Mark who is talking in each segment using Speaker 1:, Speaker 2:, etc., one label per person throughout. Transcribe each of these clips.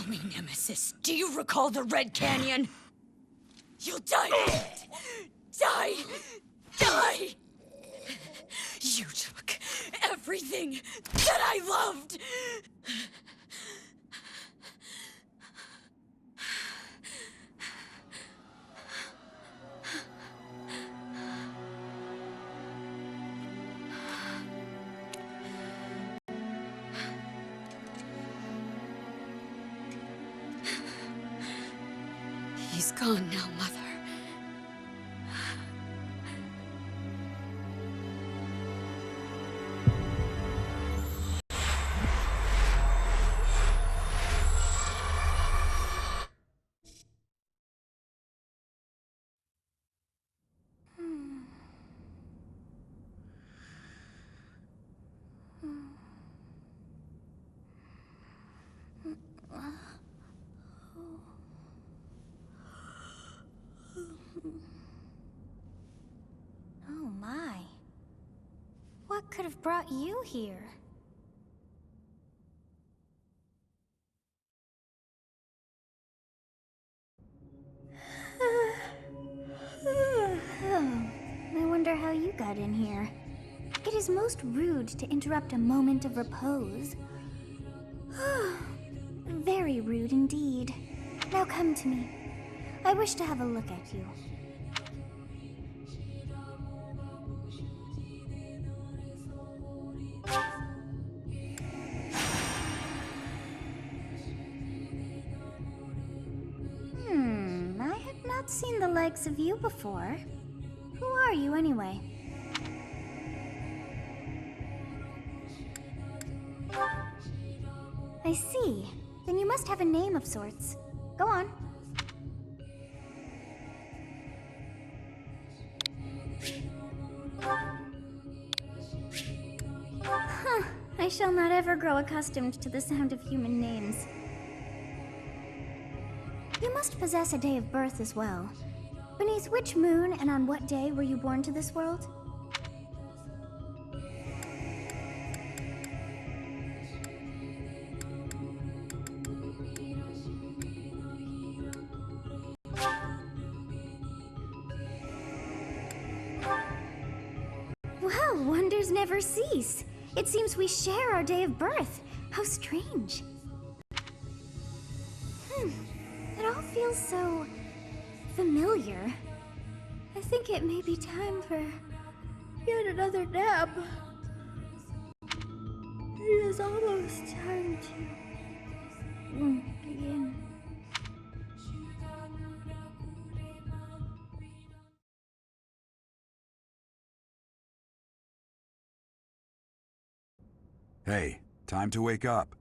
Speaker 1: me, Nemesis. Do you recall the Red Canyon? You'll die in it. Die! Die! You took everything that I loved! He's gone now, Mother.
Speaker 2: Oh my. What could have brought you here? I wonder how you got in here. It is most rude to interrupt a moment of repose. Very rude indeed. Now come to me. I wish to have a look at you. I have not seen the likes of you before. Who are you anyway? I see. Then you must have a name of sorts. Go on. Huh. I shall not ever grow accustomed to the sound of human names. You must possess a day of birth as well. Beneath which moon and on what day were you born to this world? Well, wonders never cease. It seems we share our day of birth. How strange. It all feels so familiar. I think it may be time for yet another nap. It is almost time to begin.
Speaker 3: Hey, time to wake up.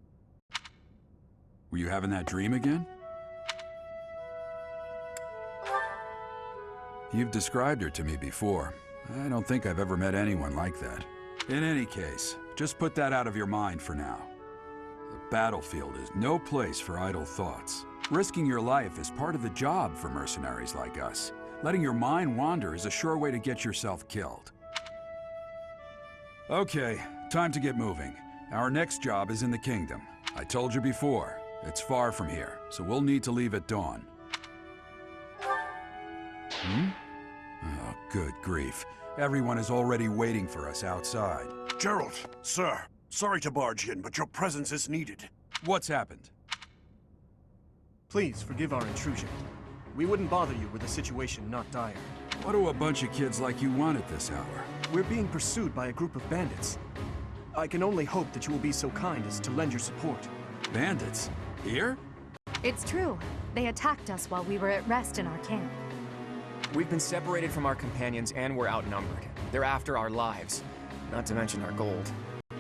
Speaker 3: Were you having that dream again? You've described her to me before. I don't think I've ever met anyone like that. In any case, just put that out of your mind for now. The battlefield is no place for idle thoughts. Risking your life is part of the job for mercenaries like us. Letting your mind wander is a sure way to get yourself killed. Okay, time to get moving. Our next job is in the kingdom. I told you before, it's far from here, so we'll need to leave at dawn. Oh, good grief. Everyone is already waiting for us outside.
Speaker 4: Gerald, sir, sorry to barge in, but your presence is needed.
Speaker 3: What's happened?
Speaker 5: Please forgive our intrusion. We wouldn't bother you were the situation not dire.
Speaker 3: What do a bunch of kids like you want at this hour?
Speaker 5: We're being pursued by a group of bandits. I can only hope that you will be so kind as to lend your support.
Speaker 3: Bandits? Here?
Speaker 6: It's true. They attacked us while we were at rest in our camp.
Speaker 7: We've been separated from our companions and we're outnumbered. They're after our lives, not to mention our gold.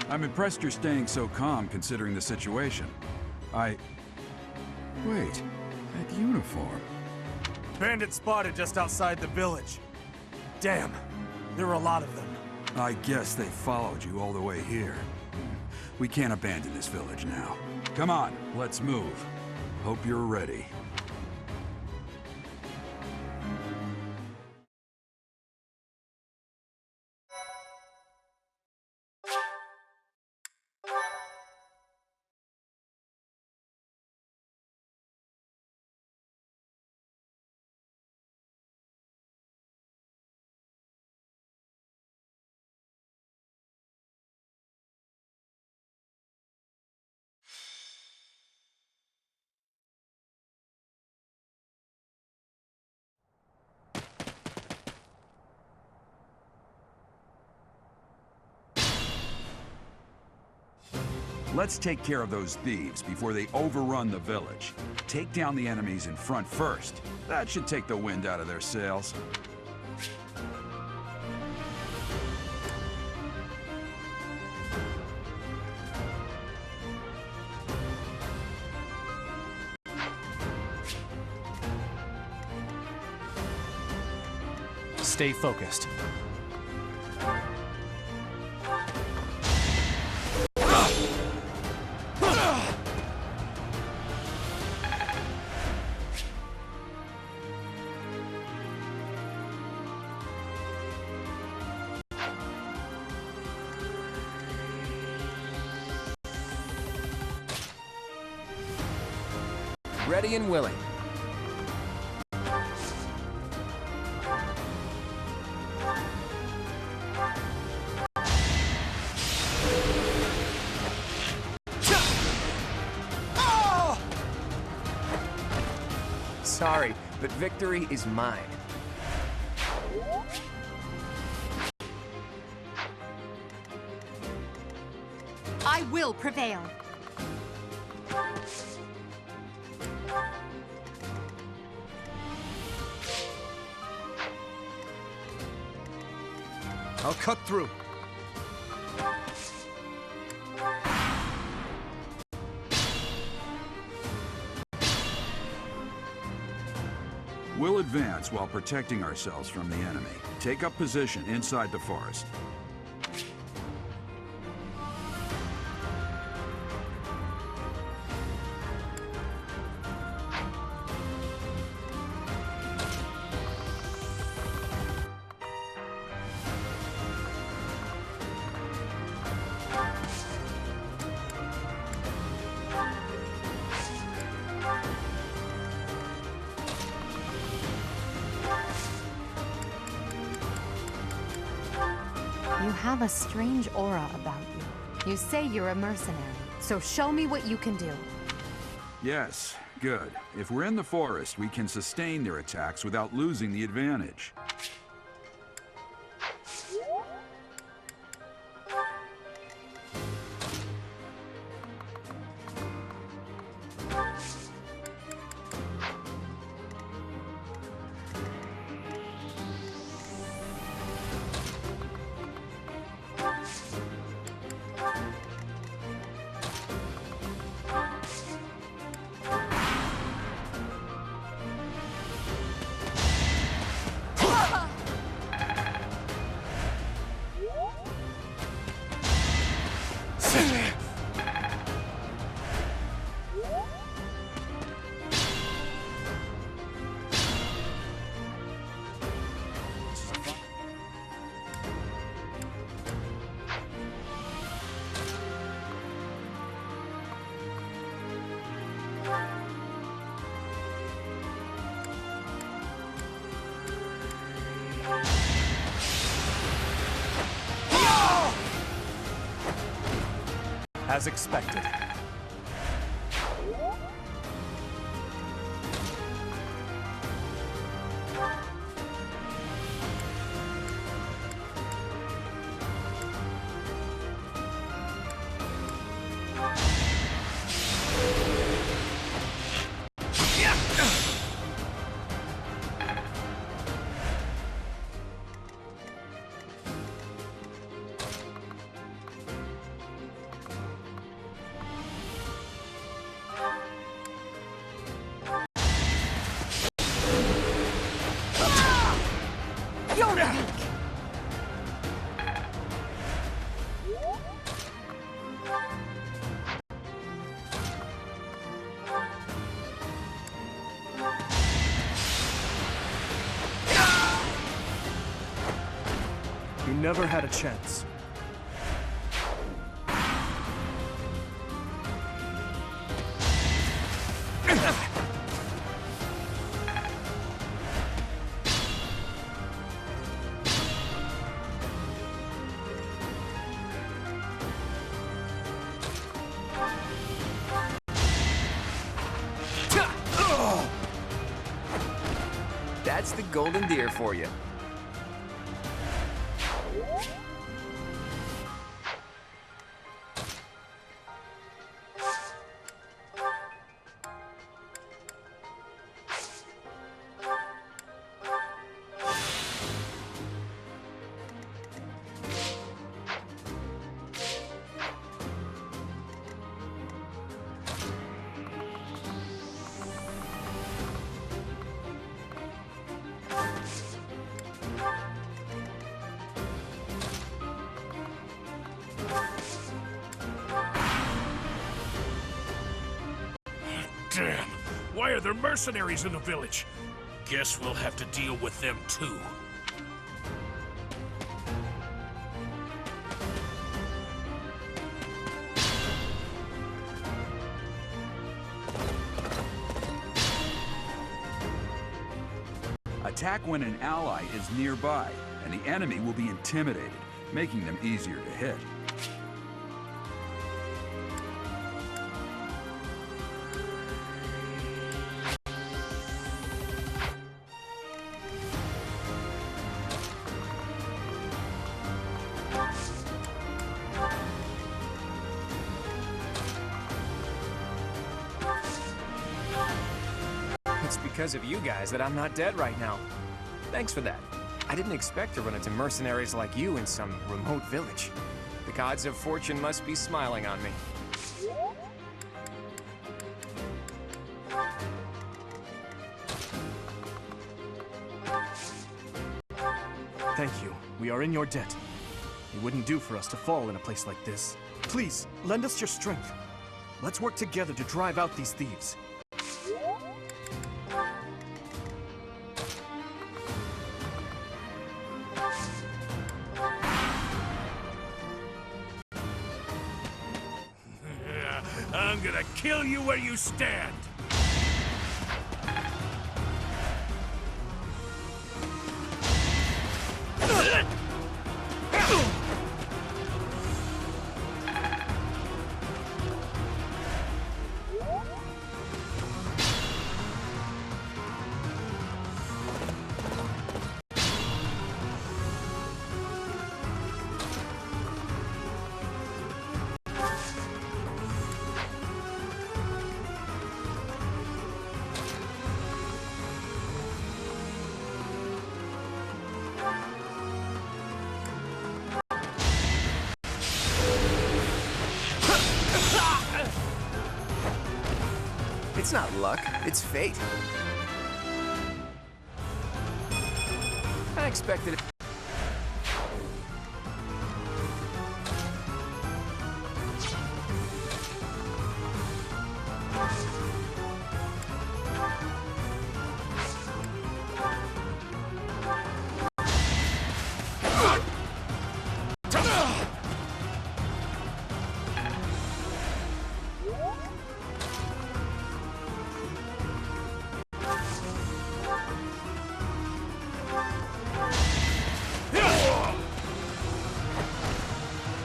Speaker 3: I'm impressed you're staying so calm considering the situation. Wait, that uniform.
Speaker 4: Bandits spotted just outside the village. Damn, there were a lot of them.
Speaker 3: I guess they followed you all the way here. We can't abandon this village now. Come on, let's move. Hope you're ready. Let's take care of those thieves before they overrun the village. Take down the enemies in front first. That should take the wind out of their sails.
Speaker 5: Stay focused.
Speaker 7: Ready and willing. Sorry, but victory is mine.
Speaker 6: I will prevail.
Speaker 5: I'll cut through.
Speaker 3: We'll advance while protecting ourselves from the enemy. Take up position inside the forest.
Speaker 6: You have a strange aura about you. You say you're a mercenary, so show me what you can do.
Speaker 3: Yes, good. If we're in the forest, we can sustain their attacks without losing the advantage.
Speaker 5: As expected. You never had a chance.
Speaker 7: That's the golden deer for you.
Speaker 8: Damn! Why are there mercenaries in the village? Guess we'll have to deal with them too.
Speaker 3: Attack when an ally is nearby, and the enemy will be intimidated, making them easier to hit.
Speaker 7: It's because of you guys that I'm not dead right now. Thanks for that. I didn't expect to run into mercenaries like you in some remote village. The gods of fortune must be smiling on me.
Speaker 5: Thank you. We are in your debt. It wouldn't do for us to fall in a place like this. Please, lend us your strength. Let's work together to drive out these thieves.
Speaker 8: I'm gonna kill you where you stand!
Speaker 7: It's not luck, it's fate. I expected it.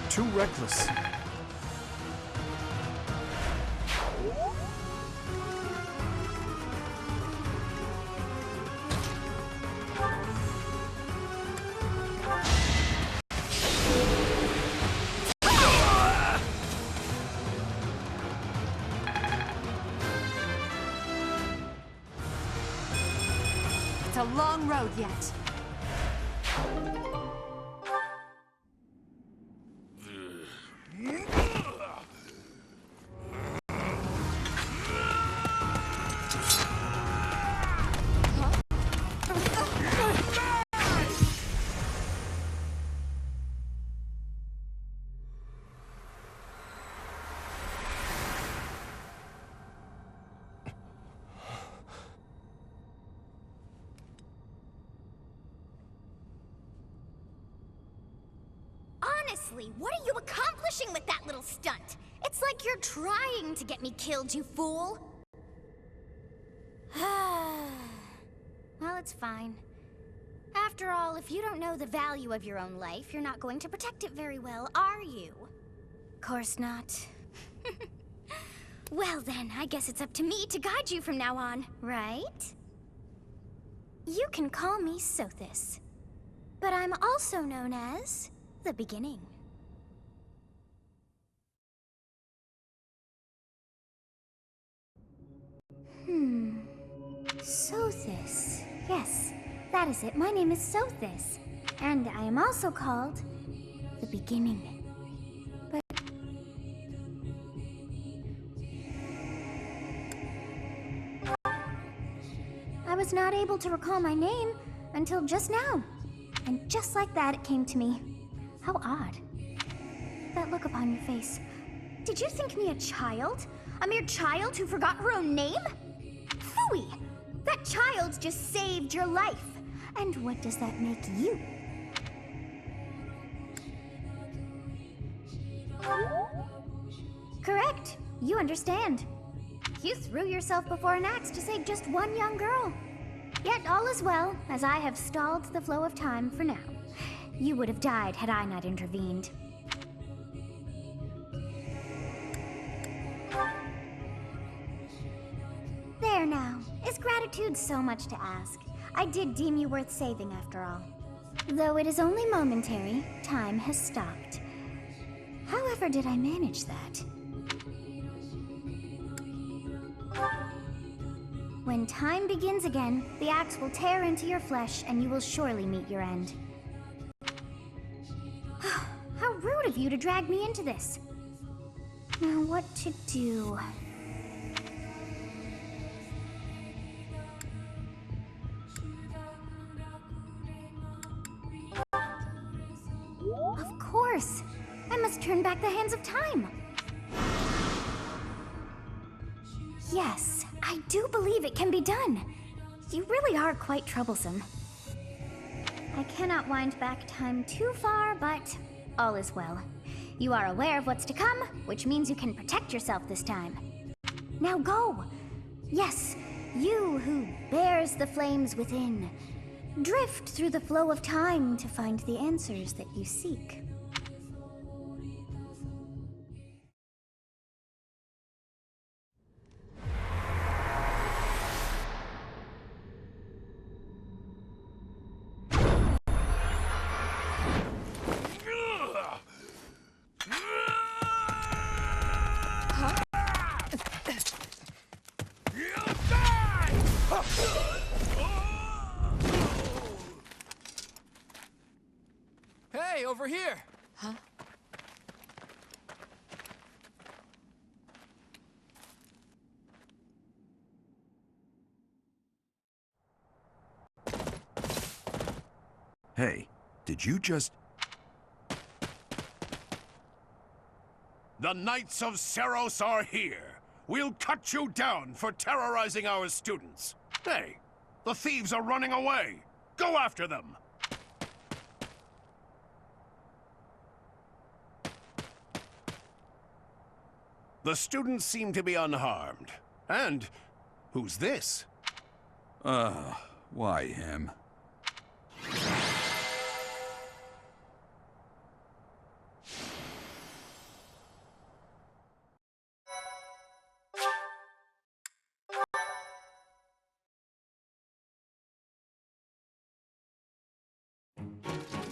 Speaker 5: Too reckless.
Speaker 6: It's a long road yet.
Speaker 2: Honestly, what are you accomplishing with that little stunt? It's like you're trying to get me killed, you fool. Well, it's fine. After all, if you don't know the value of your own life, you're not going to protect it very well, are you? Course not. Well then, I guess it's up to me to guide you from now on, right? You can call me Sothis, but I'm also known as the Beginning. Sothis. Yes, that is it. My name is Sothis, and I am also called the Beginning. But I was not able to recall my name until just now. And just like that, it came to me. How odd. That look upon your face. Did you think me a child? A mere child who forgot her own name? Phooey! That child just saved your life. And what does that make you? Correct. You understand. You threw yourself before an axe to save just one young girl. Yet all is well, as I have stalled the flow of time for now. You would have died had I not intervened. There now. Is gratitude so much to ask? I did deem you worth saving after all. Though it is only momentary, time has stopped. However did I manage that? When time begins again, the axe will tear into your flesh and you will surely meet your end. How rude of you to drag me into this. Now what to do? Of course! I must turn back the hands of time! Yes, I do believe it can be done. You really are quite troublesome. I cannot wind back time too far, but all is well. You are aware of what's to come, which means you can protect yourself this time. Now go! Yes, you who bears the flames within. Drift through the flow of time to find the answers that you seek.
Speaker 7: Hey, over here!
Speaker 1: Huh?
Speaker 3: Hey, did you just...
Speaker 8: The Knights of Seros are here. We'll cut you down for terrorizing our students. Hey, the thieves are running away. Go after them. The students seem to be unharmed. And who's this?
Speaker 3: Why him?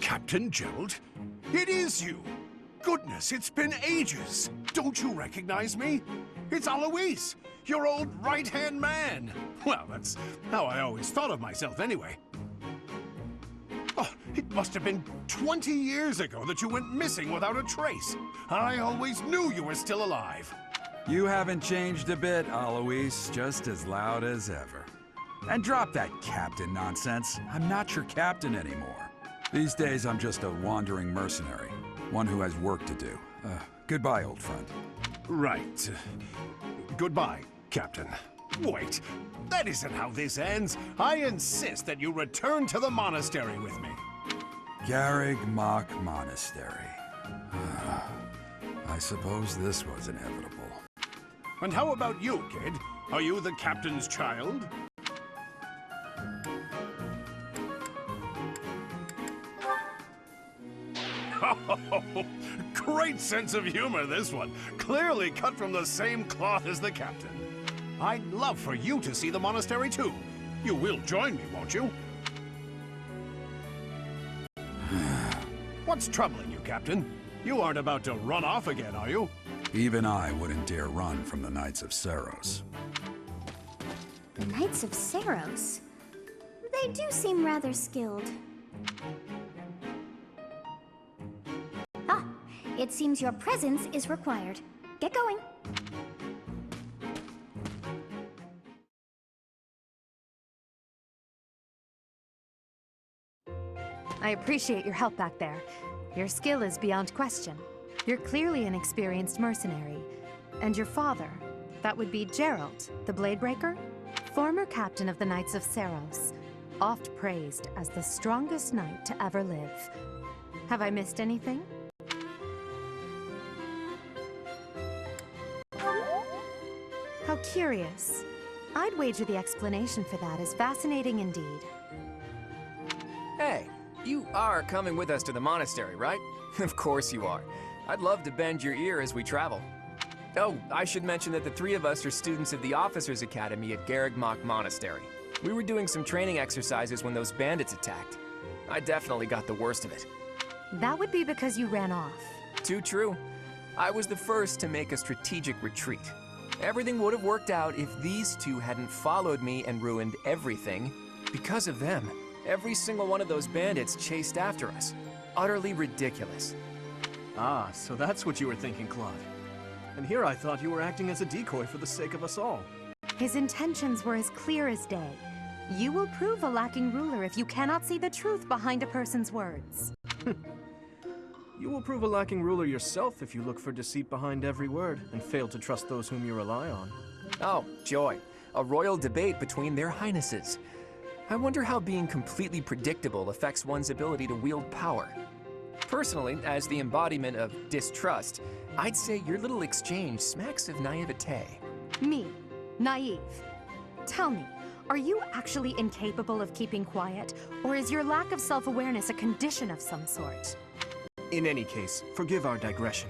Speaker 8: Captain Gerald? It is you! Goodness, it's been ages! Don't you recognize me? It's Alois, your old right-hand man! Well, that's how I always thought of myself anyway. Oh, it must have been 20 years ago that you went missing without a trace. I always knew you were still alive.
Speaker 3: You haven't changed a bit, Alois, just as loud as ever. And drop that captain nonsense. I'm not your captain anymore. These days, I'm just a wandering mercenary. One who has work to do. Goodbye, old friend.
Speaker 8: Right. Goodbye, Captain. Wait, that isn't how this ends. I insist that you return to the monastery with me.
Speaker 3: Garrig Mach Monastery. I suppose this was inevitable.
Speaker 8: And how about you, kid? Are you the captain's child? Oh, great sense of humor, this one. Clearly cut from the same cloth as the captain. I'd love for you to see the monastery, too. You will join me, won't you? What's troubling you, Captain? You aren't about to run off again, are you?
Speaker 3: Even I wouldn't dare run from the Knights of Seros.
Speaker 2: The Knights of Seros? They do seem rather skilled. Ah, it seems your presence is required. Get going.
Speaker 6: I appreciate your help back there. Your skill is beyond question. You're clearly an experienced mercenary. And your father, That would be Gerald, the Bladebreaker, former captain of the Knights of Seros, oft praised as the strongest knight to ever live. Have I missed anything? How curious. I'd wager the explanation for that is fascinating indeed.
Speaker 7: Hey, you are coming with us to the monastery, right? Of course you are. I'd love to bend your ear as we travel. Oh, I should mention that the three of us are students of the Officers' Academy at Garrigmach Monastery. We were doing some training exercises when those bandits attacked. I definitely got the worst of it.
Speaker 6: That would be because you ran off.
Speaker 7: Too true. I was the first to make a strategic retreat. Everything would have worked out if these two hadn't followed me and ruined everything. Because of them, every single one of those bandits chased after us. Utterly ridiculous.
Speaker 5: Ah, so that's what you were thinking, Claude. And here I thought you were acting as a decoy for the sake of us all.
Speaker 6: His intentions were as clear as day. You will prove a lacking ruler if you cannot see the truth behind a person's words.
Speaker 5: You will prove a lacking ruler yourself if you look for deceit behind every word and fail to trust those whom you rely on.
Speaker 7: Oh, joy. A royal debate between their highnesses. I wonder how being completely predictable affects one's ability to wield power. Personally, as the embodiment of distrust, I'd say your little exchange smacks of naivete.
Speaker 6: Me? Naive? Tell me, are you actually incapable of keeping quiet, or is your lack of self-awareness a condition of some sort?
Speaker 5: In any case, forgive our digression.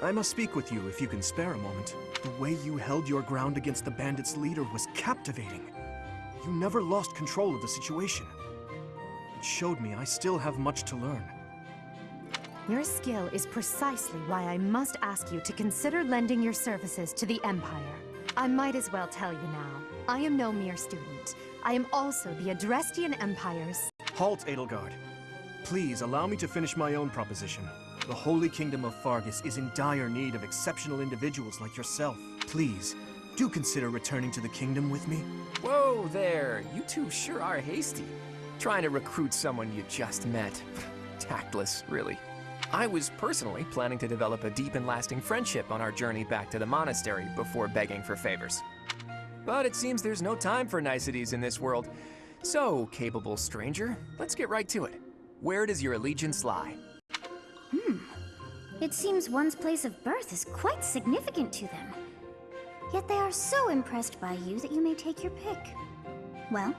Speaker 5: I must speak with you if you can spare a moment. The way you held your ground against the bandits' leader was captivating. You never lost control of the situation. It showed me I still have much to learn.
Speaker 6: Your skill is precisely why I must ask you to consider lending your services to the Empire. I might as well tell you now, I am no mere student. I am also the Adrestian Empire's...
Speaker 5: Halt, Edelgard. Please allow me to finish my own proposition. The Holy Kingdom of Fargus is in dire need of exceptional individuals like yourself. Please, do consider returning to the kingdom with me.
Speaker 7: Whoa there, you two sure are hasty. Trying to recruit someone you just met. Tactless, really. I was personally planning to develop a deep and lasting friendship on our journey back to the monastery before begging for favors. But it seems there's no time for niceties in this world. So, capable stranger, let's get right to it. Where does your allegiance lie?
Speaker 2: It seems one's place of birth is quite significant to them. Yet they are so impressed by you that you may take your pick. Well?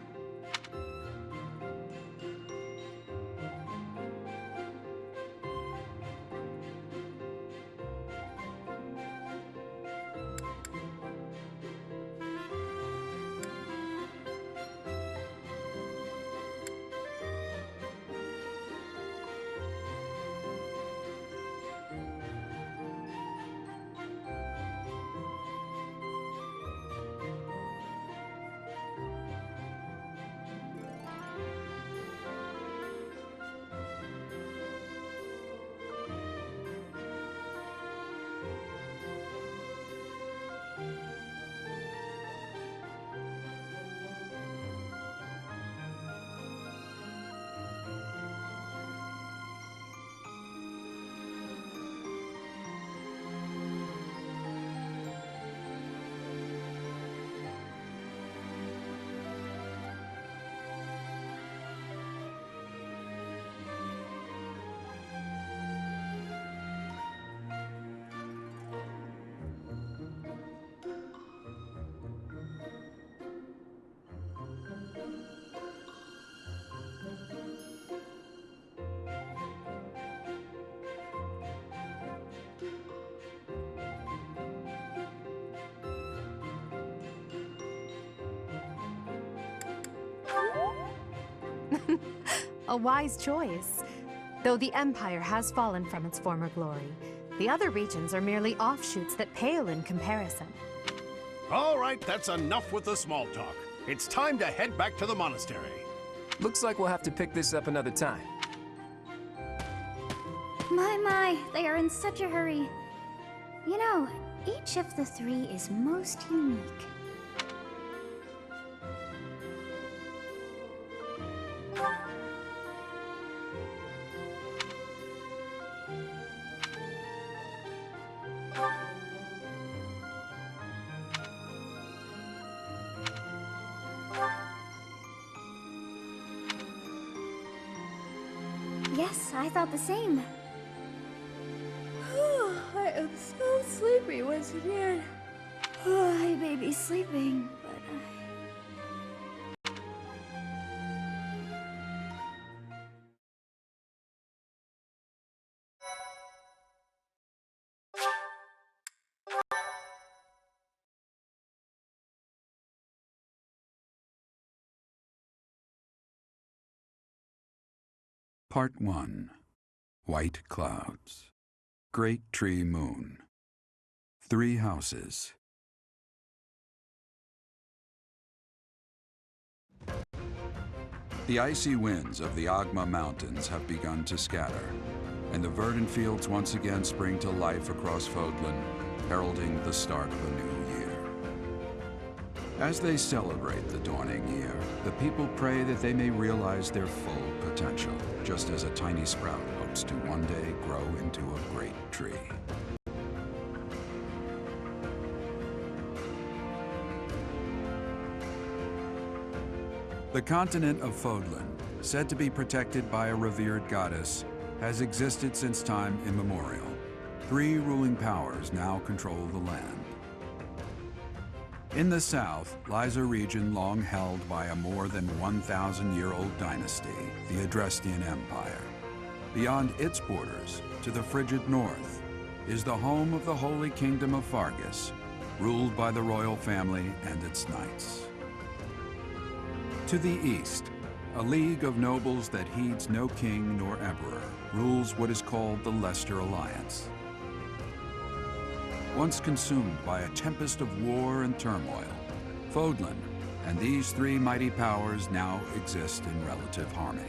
Speaker 6: A wise choice. Though the Empire has fallen from its former glory, the other regions are merely offshoots that pale in comparison.
Speaker 8: All right, that's enough with the small talk. It's time to head back to the monastery.
Speaker 7: Looks like we'll have to pick this up another time.
Speaker 2: My, they are in such a hurry. You know, each of the three is most unique. Yes, I thought the same. I am so sleepy once again. I may be sleeping, but
Speaker 3: Part 1. White Clouds. Great Tree Moon. 3 houses. The icy winds of the Agma Mountains have begun to scatter, and the verdant fields once again spring to life across Fodlan, heralding the start of a new year. As they celebrate the dawning year, the people pray that they may realize their full potential, just as a tiny sprout hopes to one day grow into a great tree. The continent of Fodlan, said to be protected by a revered goddess, has existed since time immemorial. 3 ruling powers now control the land. In the south lies a region long held by a more than 1,000-year-old dynasty, the Adrestian Empire. Beyond its borders, to the frigid north, is the home of the Holy Kingdom of Fargus, ruled by the royal family and its knights. To the east, a league of nobles that heeds no king nor emperor rules what is called the Leicester Alliance. Once consumed by a tempest of war and turmoil, Fodlan and these 3 mighty powers now exist in relative harmony.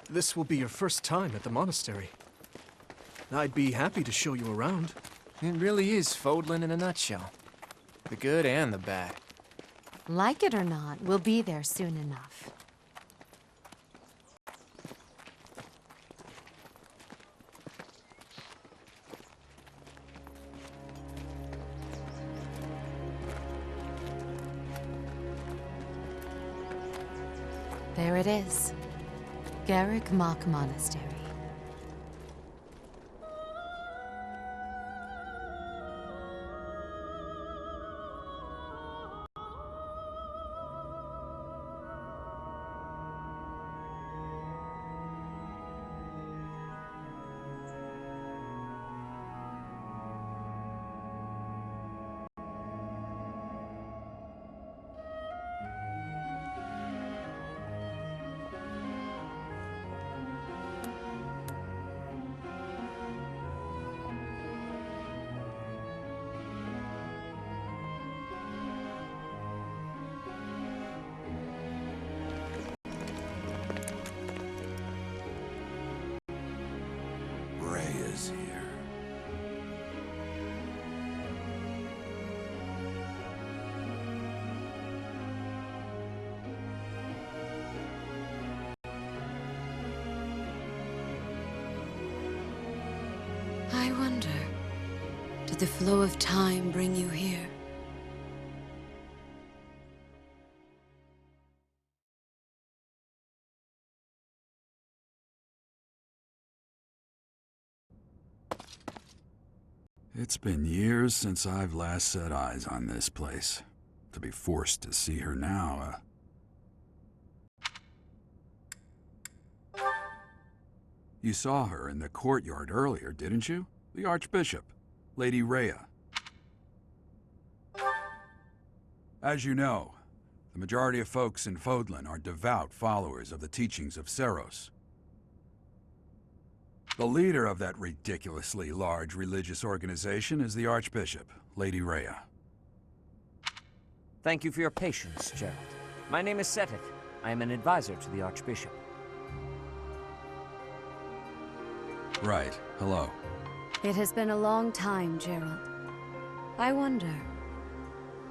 Speaker 5: This will be your first time at the monastery. I'd be happy to show you around.
Speaker 7: It really is Fodlan in a nutshell. The good and the bad.
Speaker 6: Like it or not, we'll be there soon enough. There it is. Garrick Mach Monastery.
Speaker 3: Is here.
Speaker 1: I wonder, did the flow of time bring you here?
Speaker 3: It's been years since I've last set eyes on this place. To be forced to see her now, You saw her in the courtyard earlier, didn't you? The Archbishop, Lady Rhea. As you know, the majority of folks in Fodlan are devout followers of the teachings of Seros. The leader of that ridiculously large religious organization is the Archbishop, Lady Rhea.
Speaker 9: Thank you for your patience, Gerald. My name is Seteth. I am an advisor to the Archbishop.
Speaker 3: Right. Hello.
Speaker 1: It has been a long time, Gerald. I wonder,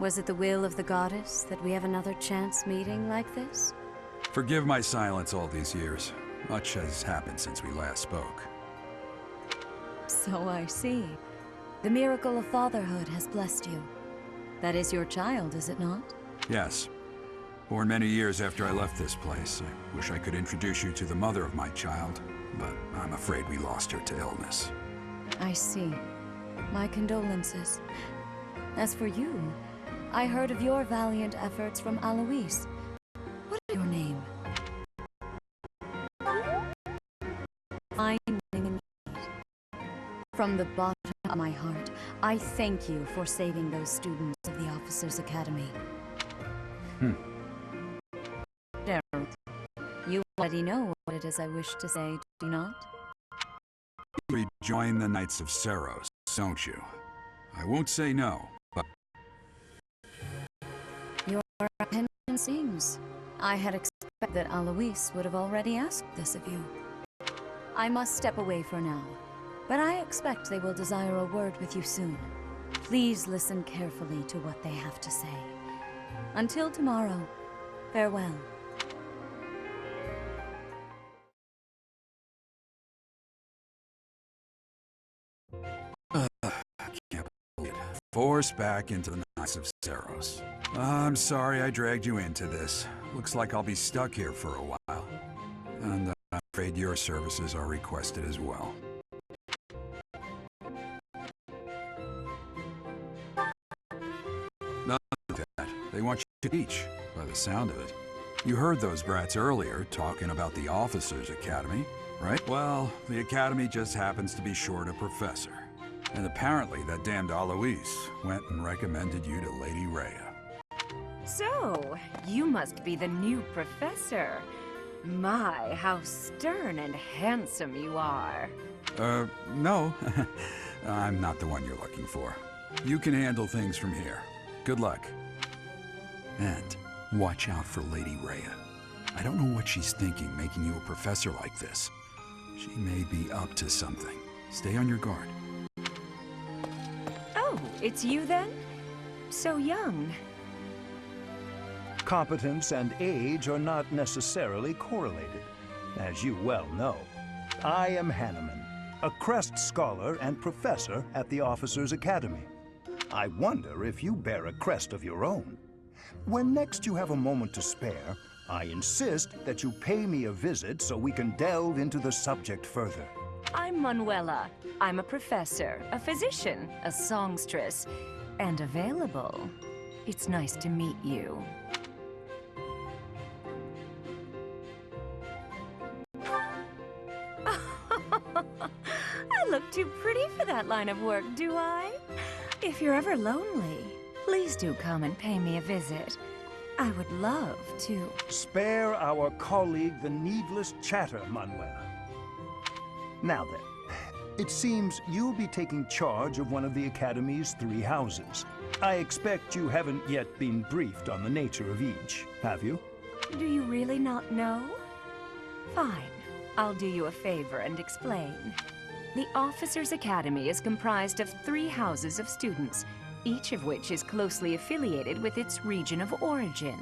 Speaker 1: was it the will of the goddess that we have another chance meeting like this?
Speaker 3: Forgive my silence all these years. Much has happened since we last spoke.
Speaker 1: So I see. The miracle of fatherhood has blessed you. That is your child, is it not?
Speaker 3: Yes. Born many years after I left this place. I wish I could introduce you to the mother of my child, but I'm afraid we lost her to illness.
Speaker 1: I see. My condolences. As for you, I heard of your valiant efforts from Alois. What is your name? Fine name indeed. From the bottom of my heart, I thank you for saving those students of the Officers' Academy. Gerald, you already know what it is I wish to say, do you not?
Speaker 3: You rejoin the Knights of Seros, don't you? I won't say no, but...
Speaker 1: Your opinion seems. I had expected that Alois would have already asked this of you. I must step away for now, but I expect they will desire a word with you soon. Please listen carefully to what they have to say. Until tomorrow, farewell.
Speaker 3: Can't believe it. Forced back into the Knights of Seros. I'm sorry I dragged you into this. Looks like I'll be stuck here for a while. And I'm afraid your services are requested as well. Nothing like that. They want you to teach, by the sound of it. You heard those brats earlier talking about the Officers' Academy, right? Well, the Academy just happens to be short a professor. And apparently that damned Alois went and recommended you to Lady Rhea.
Speaker 10: So, you must be the new professor. My, how stern and handsome you are.
Speaker 3: No. I'm not the one you're looking for. You can handle things from here. Good luck. And watch out for Lady Rhea. I don't know what she's thinking making you a professor like this. She may be up to something. Stay on your guard.
Speaker 10: Oh, it's you then? So young.
Speaker 11: Competence and age are not necessarily correlated, as you well know. I am Hanneman, a Crest Scholar and Professor at the Officers' Academy. I wonder if you bear a crest of your own. When next you have a moment to spare, I insist that you pay me a visit so we can delve into the subject further.
Speaker 10: I'm Manuela. I'm a professor, a physician, a songstress, and available. It's nice to meet you. I look too pretty for that line of work, do I? If you're ever lonely, please do come and pay me a visit. I would love to.
Speaker 11: Spare our colleague the needless chatter, Manuela. Now then, it seems you'll be taking charge of one of the Academy's 3 houses. I expect you haven't yet been briefed on the nature of each, have you?
Speaker 10: Do you really not know? Fine. I'll do you a favor and explain. The Officers' Academy is comprised of 3 houses of students, each of which is closely affiliated with its region of origin.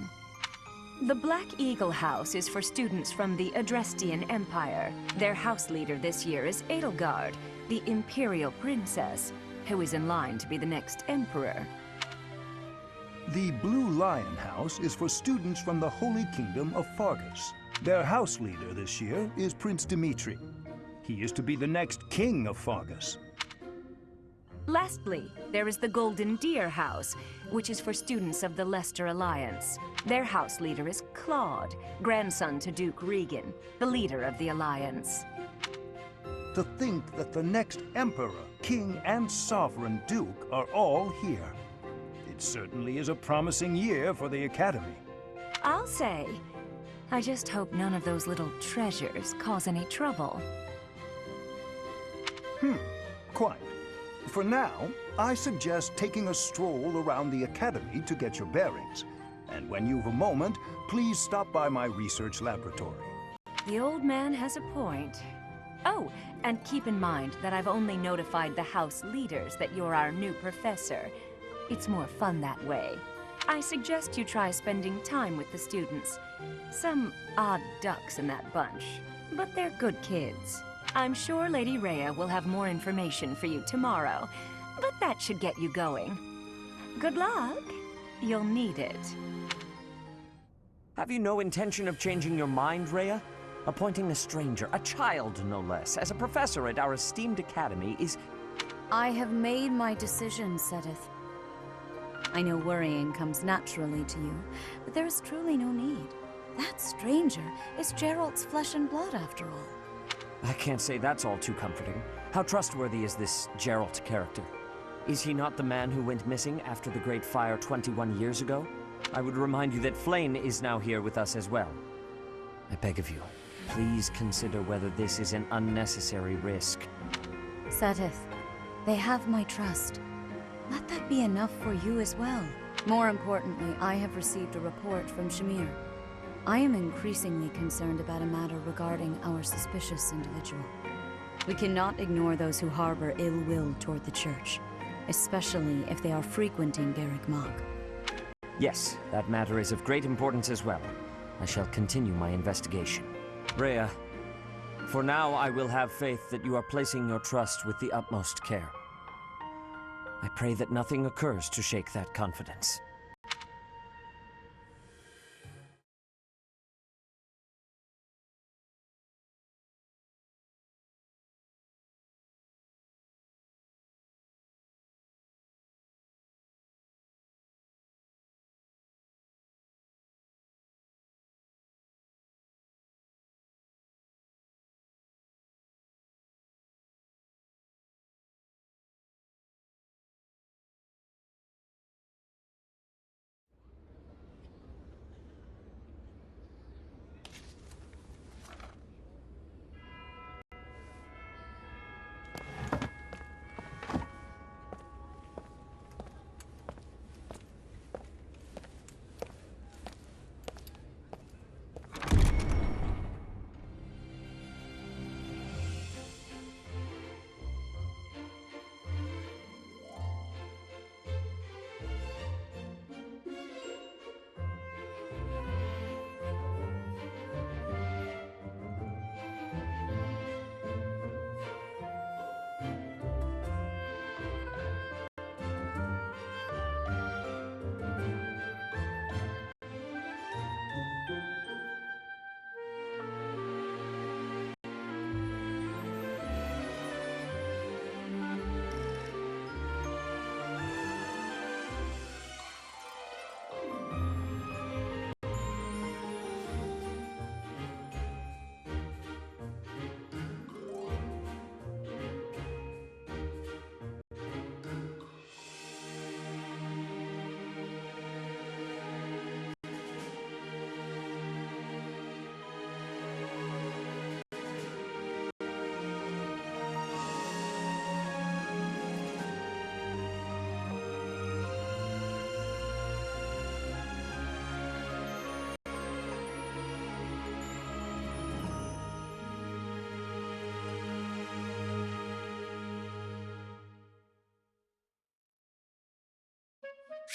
Speaker 10: The Black Eagle House is for students from the Adrestian Empire. Their house leader this year is Edelgard, the Imperial Princess, who is in line to be the next Emperor.
Speaker 11: The Blue Lion House is for students from the Holy Kingdom of Fargus. Their house leader this year is Prince Dimitri. He is to be the next king of Fargus.
Speaker 10: Lastly, there is the Golden Deer House, which is for students of the Leicester Alliance. Their house leader is Claude, grandson to Duke Regan, the leader of the Alliance.
Speaker 11: To think that the next Emperor, King, and Sovereign Duke are all here. It certainly is a promising year for the Academy.
Speaker 10: I'll say. I just hope none of those little treasures cause any trouble.
Speaker 11: Quite. For now, I suggest taking a stroll around the Academy to get your bearings. And when you've a moment, please stop by my research laboratory.
Speaker 10: The old man has a point. Oh, and keep in mind that I've only notified the house leaders that you're our new professor. It's more fun that way. I suggest you try spending time with the students. Some odd ducks in that bunch, but they're good kids. I'm sure Lady Rhea will have more information for you tomorrow, but that should get you going. Good luck. You'll need it.
Speaker 9: Have you no intention of changing your mind, Rhea? Appointing a stranger, a child no less, as a professor at our esteemed academy is...
Speaker 1: I have made my decision, Sedith. I know worrying comes naturally to you, but there is truly no need. That stranger is Geralt's flesh and blood, after all.
Speaker 9: I can't say that's all too comforting. How trustworthy is this Geralt character? Is he not the man who went missing after the Great Fire 21 years ago? I would remind you that Flayn is now here with us as well. I beg of you, please consider whether this is an unnecessary risk.
Speaker 1: Sedith, they have my trust. Let that be enough for you as well. More importantly, I have received a report from Shamir. I am increasingly concerned about a matter regarding our suspicious individual. We cannot ignore those who harbor ill will toward the Church, especially if they are frequenting Garreg Mach.
Speaker 9: Yes, that matter is of great importance as well. I shall continue my investigation. Rhea, for now I will have faith that you are placing your trust with the utmost care. I pray that nothing occurs to shake that confidence.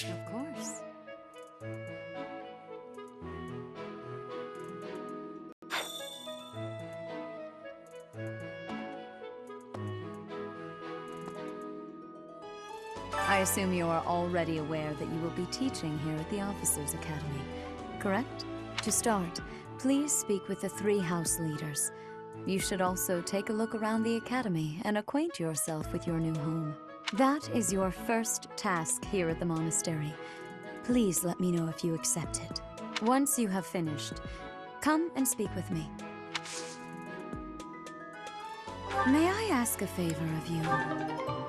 Speaker 1: Of course. I assume you are already aware that you will be teaching here at the Officers' Academy, correct? To start, please speak with the 3 house leaders. You should also take a look around the Academy and acquaint yourself with your new home. That is your first task here at the monastery. Please let me know if you accept it. Once you have finished, come and speak with me. May I ask a favor of you?